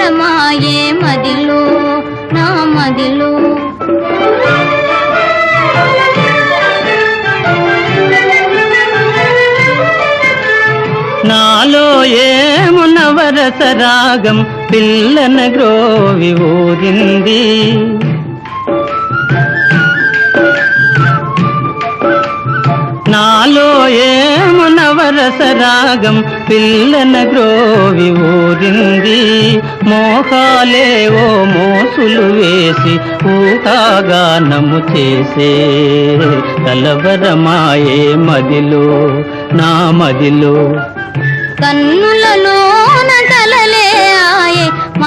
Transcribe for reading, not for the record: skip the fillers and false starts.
కలవరమాయే మదిలో నా మదిలో. నాలో ఏమున వరస రాగం పిల్లన గ్రోవి ఊరింది. నాలో ఏమున వరస రాగం పిల్లన గ్రోవి ఊరింది. మోహాలేవో మోసులు వేసి ఊహాగానము చేసే కలవరమాయే మదిలో నా మదిలో. కన్నులలోన కలలే